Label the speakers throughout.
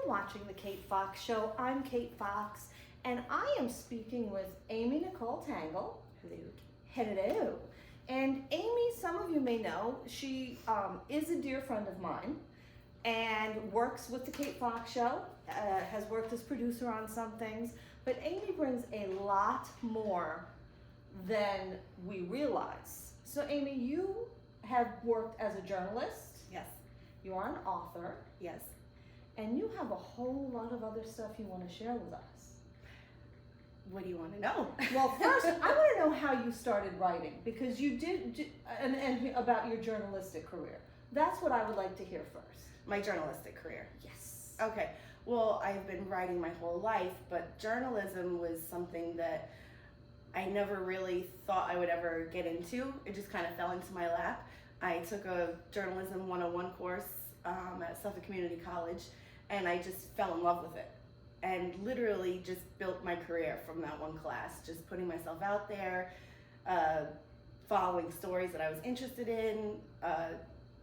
Speaker 1: You're watching The Kate Fox Show. I'm Kate Fox, and I am speaking with Amy Nicole Tangel.
Speaker 2: Hello.
Speaker 1: Hello. And Amy, some of you may know, she is a dear friend of mine and works with The Kate Fox Show, has worked as producer on some things, but Amy brings a lot more than we realize. So Amy, you have worked as a journalist.
Speaker 2: Yes.
Speaker 1: You are an author.
Speaker 2: Yes.
Speaker 1: And you have a whole lot of other stuff you want to share with us.
Speaker 2: What do you want to know?
Speaker 1: Well, first, I want to know how you started writing, because you did, and about your journalistic career. That's what I would like to hear first.
Speaker 2: My journalistic career.
Speaker 1: Yes.
Speaker 2: Okay. Well, I've been writing my whole life, but journalism was something that I never really thought I would ever get into. It just kind of fell into my lap. I took a Journalism 101 course at Suffolk Community College, and I just fell in love with it. And literally just built my career from that one class, just putting myself out there, following stories that I was interested in,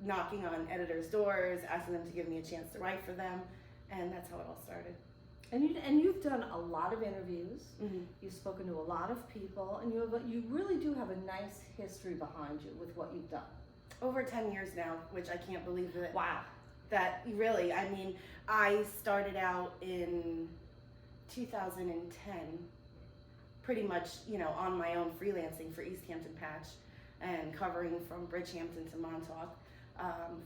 Speaker 2: knocking on editors' doors, asking them to give me a chance to write for them, and that's how it all started.
Speaker 1: And you've done a lot of interviews.
Speaker 2: Mm-hmm.
Speaker 1: You've spoken to a lot of people, and you really do have a nice history behind you with what you've done.
Speaker 2: Over 10 years now, which I can't believe that.
Speaker 1: Wow.
Speaker 2: That really, I mean, I started out in 2010, pretty much, on my own, freelancing for East Hampton Patch and covering from Bridgehampton to Montauk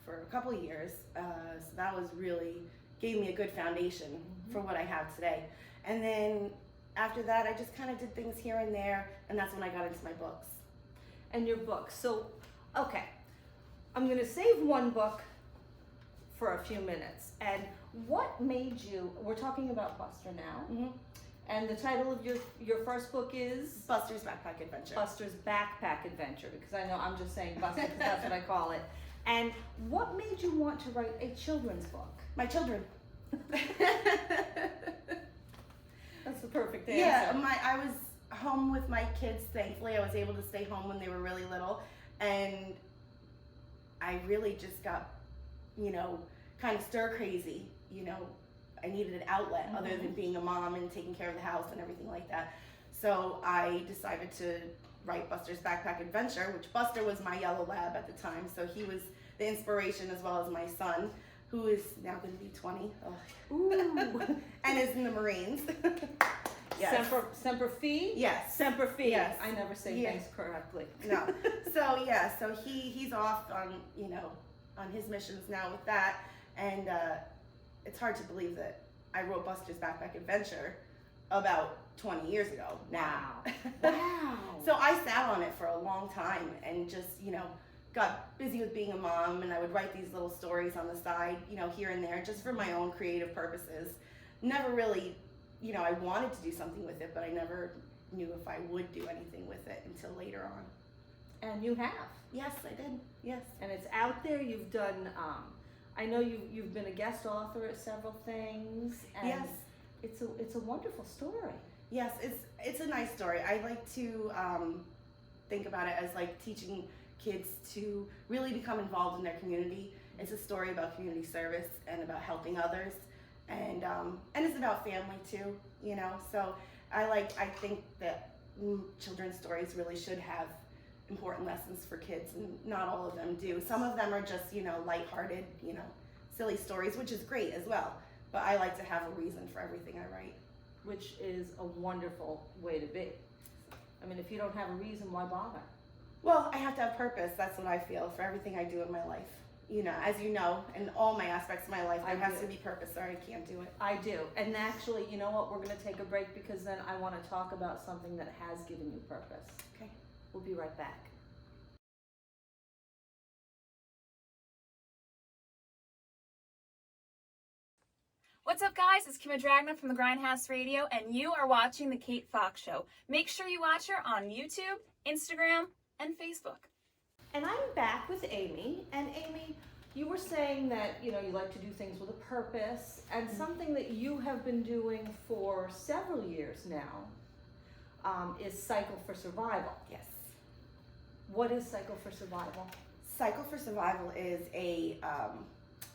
Speaker 2: for a couple of years. So that was really, gave me a good foundation for what I have today. And then after that, I just kind of did things here and there, and that's when I got into my books.
Speaker 1: And your books. So, okay, I'm going to save one book for a few minutes. And what made you, we're talking about Buster now,
Speaker 2: Mm-hmm.
Speaker 1: and the title of your first book is?
Speaker 2: Buster's Backpack Adventure.
Speaker 1: Buster's Backpack Adventure, because I know I'm just saying Buster because that's what I call it. And what made you want to write a children's book?
Speaker 2: My children.
Speaker 1: That's the perfect answer.
Speaker 2: Yeah, I was home with my kids, thankfully. I was able to stay home when they were really little, and I really just got, kind of stir crazy. I needed an outlet other than being a mom and taking care of the house and everything like that. So I decided to write Buster's Backpack Adventure, which Buster was my yellow lab at the time. So he was the inspiration, as well as my son, who is now going to be 20.
Speaker 1: Ooh.
Speaker 2: And is in the Marines. Yes.
Speaker 1: Semper Fi?
Speaker 2: Yes.
Speaker 1: Semper Fi.
Speaker 2: Yes.
Speaker 1: I never say things correctly.
Speaker 2: No. So he's off on, on his missions now with that. And it's hard to believe that I wrote Buster's Backpack Adventure about 20 years ago now.
Speaker 1: Wow.
Speaker 2: So I sat on it for a long time and just, got busy with being a mom, and I would write these little stories on the side, here and there, just for my own creative purposes. Never really, I wanted to do something with it, but I never knew if I would do anything with it until later on.
Speaker 1: And you have.
Speaker 2: Yes, I did. Yes.
Speaker 1: And it's out there. You've done, I know you've been a guest author at several things. And
Speaker 2: yes.
Speaker 1: It's a wonderful story.
Speaker 2: Yes, it's a nice story. I like to think about it as like teaching kids to really become involved in their community. It's a story about community service and about helping others, and it's about family too. So I think that children's stories really should have important lessons for kids, and not all of them do. Some of them are just lighthearted, silly stories, which is great as well. But I like to have a reason for everything I write.
Speaker 1: Which is a wonderful way to be. I mean, if you don't have a reason, why bother?
Speaker 2: Well, I have to have purpose. That's what I feel for everything I do in my life. As you know, in all my aspects of my life, there has to be purpose, or I can't do it.
Speaker 1: I do. And actually, you know what? We're going to take a break, because then I want to talk about something that has given you purpose.
Speaker 2: Okay.
Speaker 1: We'll be right back.
Speaker 3: What's up, guys? It's Kim Dragna from the Grindhouse Radio, and you are watching The Kate Fox Show. Make sure you watch her on YouTube, Instagram, and Facebook.
Speaker 1: And I'm back with Amy. And Amy, you were saying that, you like to do things with a purpose, and something that you have been doing for several years now is Cycle for Survival.
Speaker 2: Yes.
Speaker 1: What is Cycle for Survival?
Speaker 2: Cycle for Survival is a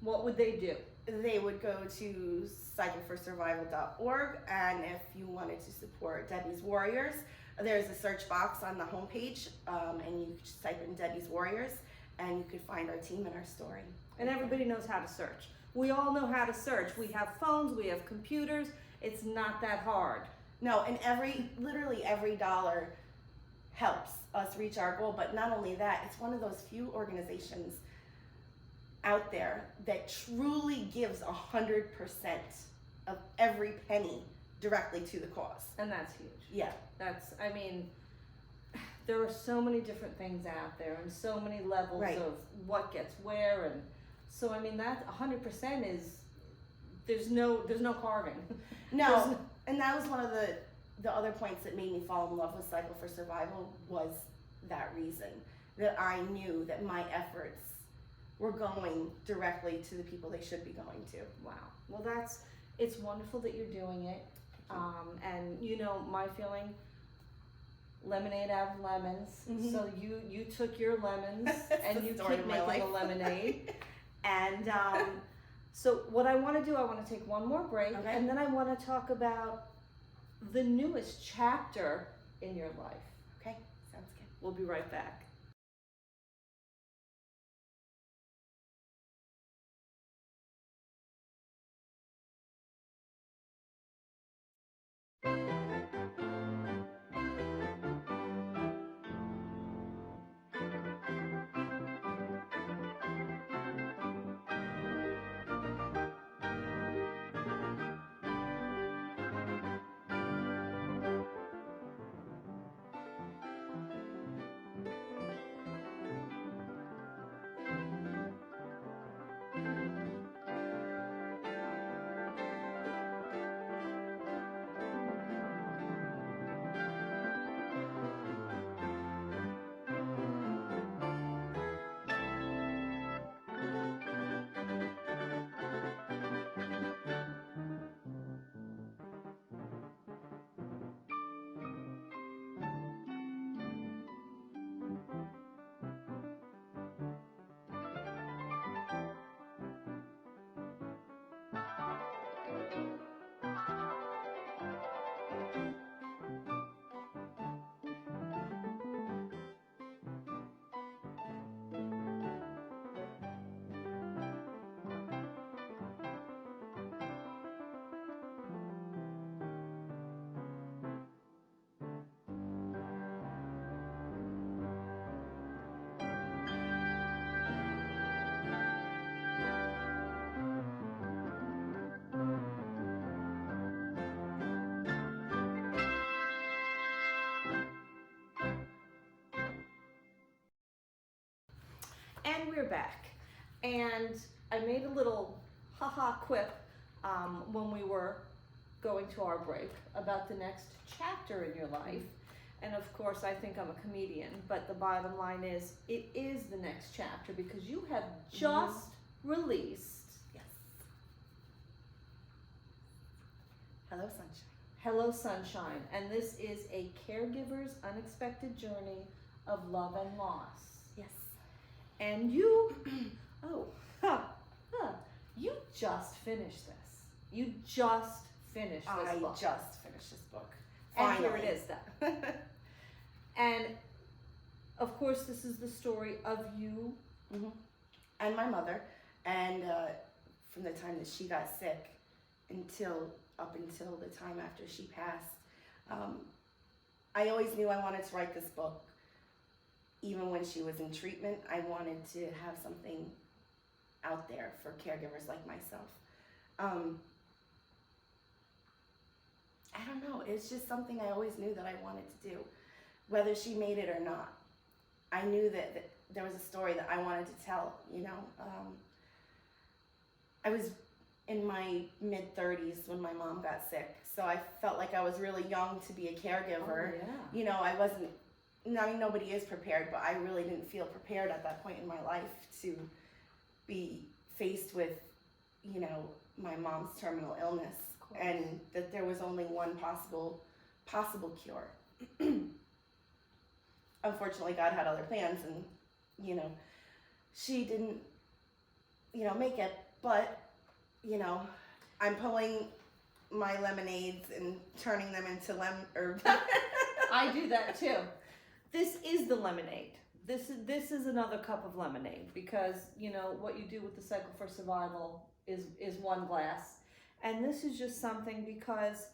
Speaker 1: What would they do?
Speaker 2: They would go to cycleforsurvival.org, and if you wanted to support Debbie's Warriors, there's a search box on the homepage, and you just type in Debbie's Warriors, and you could find our team and our story.
Speaker 1: And everybody knows how to search. We all know how to search. We have phones, we have computers. It's not that hard.
Speaker 2: No, and literally every dollar helps us reach our goal, but not only that, it's one of those few organizations out there that truly gives 100% of every penny directly to the cause.
Speaker 1: And that's huge.
Speaker 2: Yeah.
Speaker 1: I mean, there are so many different things out there and so many levels
Speaker 2: Right.
Speaker 1: of what gets where, and so I mean that 100% is there's no carving.
Speaker 2: No, and that was one of the other points that made me fall in love with Cycle for Survival, was that reason, that I knew that my efforts were going directly to the people they should be going to.
Speaker 1: Wow. Well, it's wonderful that you're doing it. And you know, my feeling, lemonade out of lemons.
Speaker 2: Mhm.
Speaker 1: So you took your lemons and
Speaker 2: the
Speaker 1: you
Speaker 2: story
Speaker 1: keep
Speaker 2: of my
Speaker 1: making the
Speaker 2: life.
Speaker 1: lemonade. And so what I want to do, I want to take one more break,
Speaker 2: Okay.
Speaker 1: and then I want to talk about the newest chapter in your life.
Speaker 2: Okay, sounds good.
Speaker 1: We'll be right back. And we're back. And I made a little haha quip when we were going to our break about the next chapter in your life. And of course, I think I'm a comedian, but the bottom line is, it is the next chapter because you have just released
Speaker 2: Yes. Hello, sunshine.
Speaker 1: Hello Sunshine. And this is a caregiver's unexpected journey of love and loss.
Speaker 2: Yes.
Speaker 1: And you, you just finished this. You just finished this
Speaker 2: I
Speaker 1: book.
Speaker 2: just finished this book.
Speaker 1: And
Speaker 2: Finally.
Speaker 1: here it is then. And of course, this is the story of you.
Speaker 2: Mhm. And my mother, and from the time that she got sick up until the time after she passed, I always knew I wanted to write this book. Even when she was in treatment, I wanted to have something out there for caregivers like myself. I don't know, it's just something I always knew that I wanted to do, whether she made it or not. I knew that there was a story that I wanted to tell, you know. I was in my mid-30s when my mom got sick, so I felt like I was really young to be a caregiver.
Speaker 1: Oh, yeah.
Speaker 2: You know, I wasn't, I mean, nobody is prepared, but I really didn't feel prepared at that point in my life to be faced with, you know, my mom's terminal illness, and that there was only one possible cure. Unfortunately, God had other plans, and, you know, she didn't, you know, make it, but, you know, I'm pulling my lemonades and turning them into
Speaker 1: I do that too. This is the lemonade. This is another cup of lemonade, because you know what you do with the Cycle for Survival is one glass, and this is just something because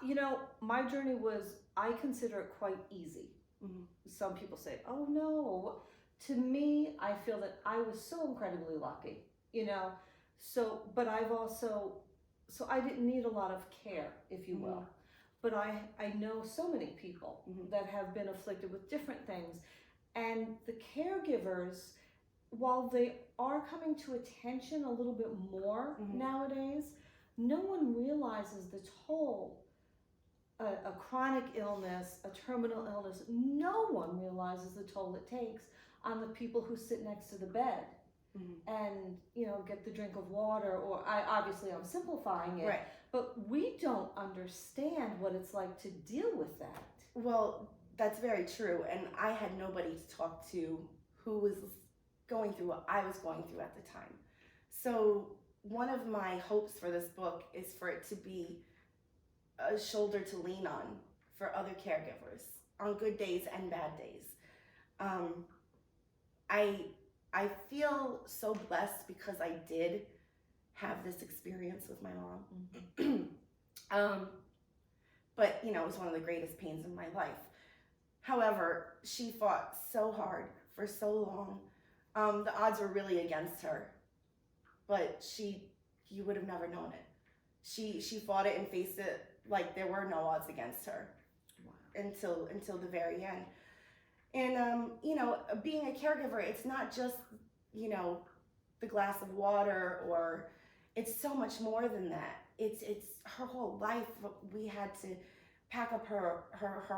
Speaker 1: you know, my journey was, I consider it quite easy.
Speaker 2: Mhm.
Speaker 1: Some people say, oh no. To me, I feel that I was so incredibly lucky, you know. So, but I've also, so I didn't need a lot of care, if you will. But I know so many people that have been afflicted with different things. And the caregivers, while they are coming to attention a little bit more nowadays, no one realizes the toll a chronic illness, a terminal illness, no one realizes the toll it takes on the people who sit next to the bed and, you know, get the drink of water, or I'm simplifying it,
Speaker 2: Right.
Speaker 1: but we don't understand what it's like to deal with that.
Speaker 2: Well, that's very true, and I had nobody to talk to who was going through what I was going through at the time. So one of my hopes for this book is for it to be a shoulder to lean on for other caregivers on good days and bad days. I feel so blessed because I did have this experience with my mom. But you know, it was one of the greatest pains in my life. However, she fought so hard for so long. The odds were really against her, but you would have never known it. She fought it and faced it like there were no odds against her.
Speaker 1: Wow.
Speaker 2: Until the very end. And you know, being a caregiver, it's not just, you know, the glass of water, or it's so much more than that. It's her whole life. We had to pack up her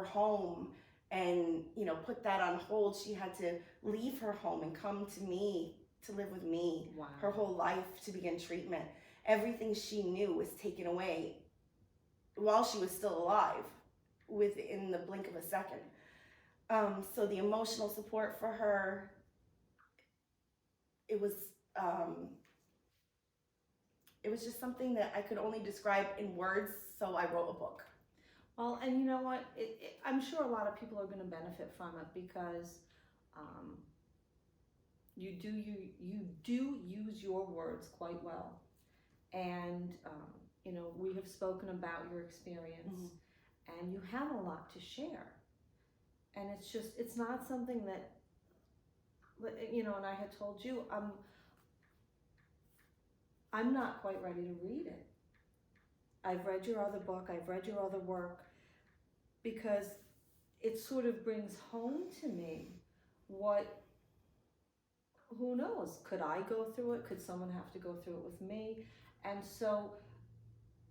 Speaker 2: home and, you know, put that on hold. She had to leave her home and come to me to live with me.
Speaker 1: Wow.
Speaker 2: Her whole life to begin treatment. Everything she knew was taken away while she was still alive, within the blink of a second. So the emotional support for her, it was just something that I could only describe in words, so I wrote a book.
Speaker 1: Well, and you know what? I'm sure a lot of people are going to benefit from it, because you do use your words quite well, and you know, we have spoken about your experience, and you have a lot to share, and it's not something that, you know, and I had told you, I'm not quite ready to read it. I've read your other book, I've read your other work, because it sort of brings home to me who knows, could I go through it? Could someone have to go through it with me? And so,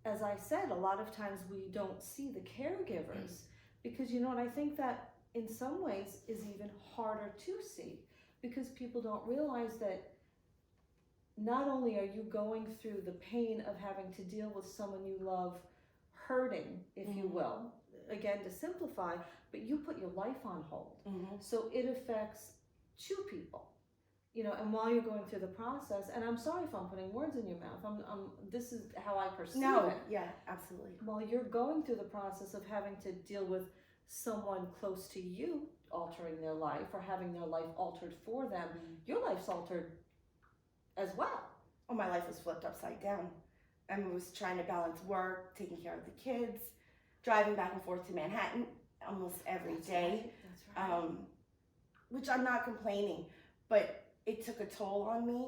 Speaker 1: as I said, a lot of times we don't see the caregivers, because, you know, and I think that in some ways is even harder to see, because people don't realize that not only are you going through the pain of having to deal with someone you love hurting, if you will, again, to simplify, but you put your life on hold. So it affects two people. You know, and while you're going through the process, and I'm sorry if I'm putting words in your mouth, this is how I perceive it.
Speaker 2: Yeah, absolutely.
Speaker 1: While you're going through the process of having to deal with someone close to you altering their life, or having their life altered for them, your life's altered as well.
Speaker 2: Oh, my life was flipped upside down. I was trying to balance work, taking care of the kids, driving back and forth to Manhattan almost every day.
Speaker 1: That's right.
Speaker 2: Which I'm not complaining, but it took a toll on me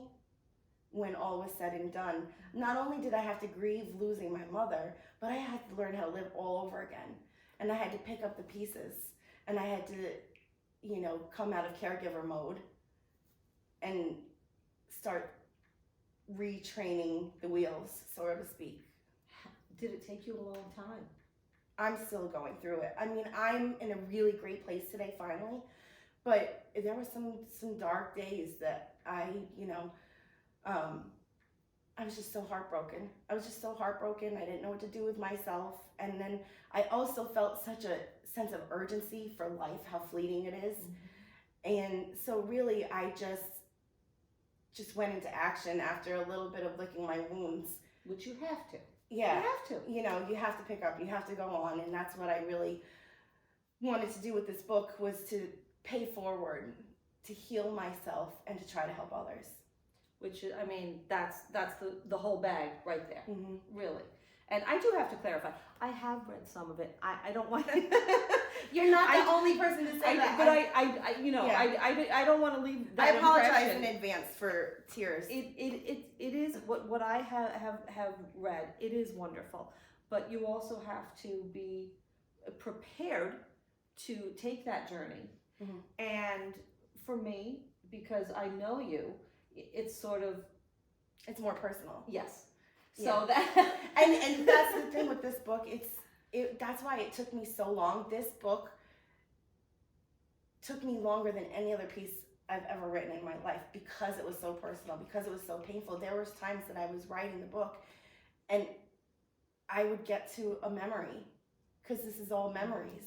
Speaker 2: when all was said and done. Not only did I have to grieve losing my mother, but I had to learn how to live all over again. And I had to pick up the pieces, and I had to, you know, come out of caregiver mode and start retraining the wheels, so to speak.
Speaker 1: Did it take you a long time?
Speaker 2: I'm still going through it. I mean, I'm in a really great place today, finally. But there were some dark days that I was just so heartbroken. I didn't know what to do with myself. And then I also felt such a sense of urgency for life, how fleeting it is. And so really, just went into action after a little bit of licking my wounds.
Speaker 1: Which you have to.
Speaker 2: Yeah.
Speaker 1: You have to.
Speaker 2: You know, you have to pick up, you have to go on, and that's what I really wanted to do with this book, was to pay forward, to heal myself, and to try to help others.
Speaker 1: Which, I mean, that's the whole bag right there, really. And I do have to clarify, I have read some of it. I don't want to...
Speaker 2: You're not the only person to say that.
Speaker 1: But I don't want to leave that
Speaker 2: I apologize
Speaker 1: impression.
Speaker 2: in advance for tears.
Speaker 1: It is, what I have read, it is wonderful. But you also have to be prepared to take that journey. And for me, because I know you, it's sort of...
Speaker 2: It's more personal.
Speaker 1: Yes.
Speaker 2: Yeah.
Speaker 1: So that...
Speaker 2: and that's the thing with this book. That's why it took me so long. This book took me longer than any other piece I've ever written in my life, because it was so personal, because it was so painful. There was times that I was writing the book and I would get to a memory, because this is all memories.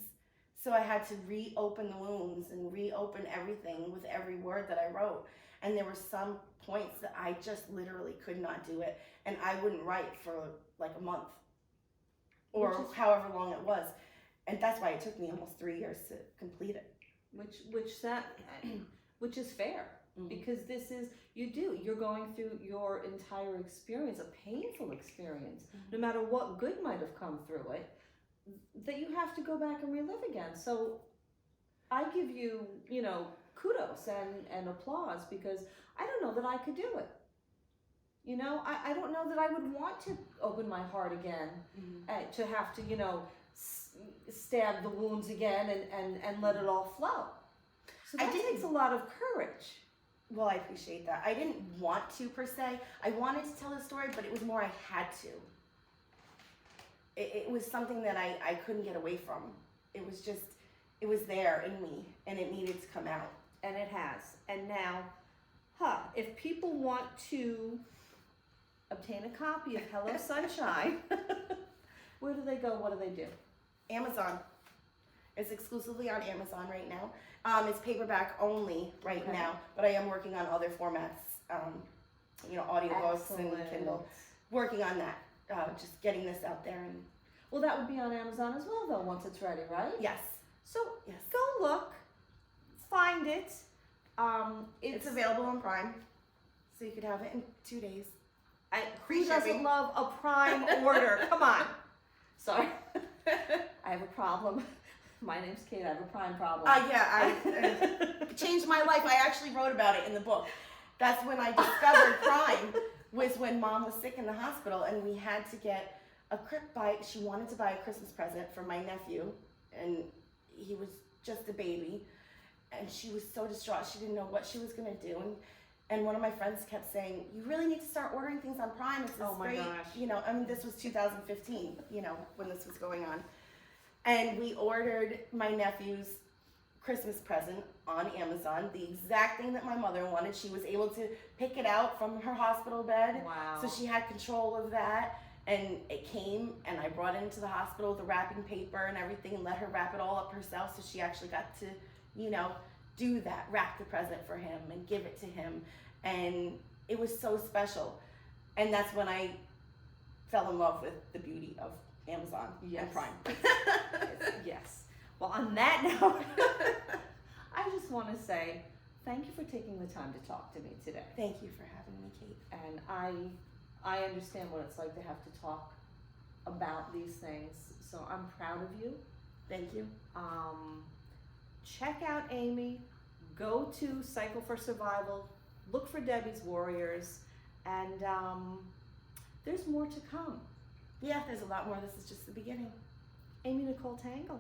Speaker 2: So I had to reopen the wounds and reopen everything with every word that I wrote. And there were some points that I just literally could not do it. And I wouldn't write for like a month or however long it was. And that's why it took me almost 3 years to complete it.
Speaker 1: Which is fair, because this is, you're going through your entire experience, a painful experience, no matter what good might have come through it, that you have to go back and relive again. So I give you, kudos and applause, because I don't know that I could do it. I don't know that I would want to open my heart again, to have to, stab the wounds again and let it all flow. So that takes a lot of courage.
Speaker 2: Well, I appreciate that. I didn't want to, per se. I wanted to tell a story, but it was more I had to. It was something that I couldn't get away from. It was there in me, and it needed to come out.
Speaker 1: And it has. And now, if people want to obtain a copy of Hello Sunshine, where do they go? What do they do?
Speaker 2: Amazon. It's exclusively on Amazon right now. It's paperback only right now, but I am working on other formats, audiobooks and Kindle. Working on that, just getting this out there. And
Speaker 1: well, that would be on Amazon as well, though, once it's ready, right?
Speaker 2: Yes.
Speaker 1: So go look, find it.
Speaker 2: It's available on Prime, so you could have it in 2 days.
Speaker 1: Who doesn't love a Prime order? Come on. Sorry. I have a problem. My name's Kate. I have a Prime problem.
Speaker 2: I changed my life. I actually wrote about it in the book. That's when I discovered Prime, was when Mom was sick in the hospital, and we had to get she wanted to buy a Christmas present for my nephew, and he was just a baby, and she was so distraught. She didn't know what she was going to do, and one of my friends kept saying, you really need to start ordering things on Prime. It's this great, gosh. This was 2015, when this was going on. And we ordered my nephew's Christmas present on Amazon, the exact thing that my mother wanted. She was able to pick it out from her hospital bed.
Speaker 1: Wow.
Speaker 2: So she had control of that. And it came, and I brought it into the hospital, the wrapping paper and everything, and let her wrap it all up herself. So she actually got to, do that, wrap the present for him and give it to him. And it was so special. And that's when I fell in love with the beauty of Amazon and Prime.
Speaker 1: Yes. Well, on that note, I just want to say thank you for taking the time to talk to me today.
Speaker 2: Thank you for having me, Kate.
Speaker 1: And I understand what it's like to have to talk about these things, so I'm proud of you.
Speaker 2: Thank you.
Speaker 1: Check out Amy. Go to Cycle for Survival. Look for Debbie's Warriors, and there's more to come.
Speaker 2: Yeah, there's a lot more. This is just the beginning.
Speaker 1: Amy Nicole Tangel.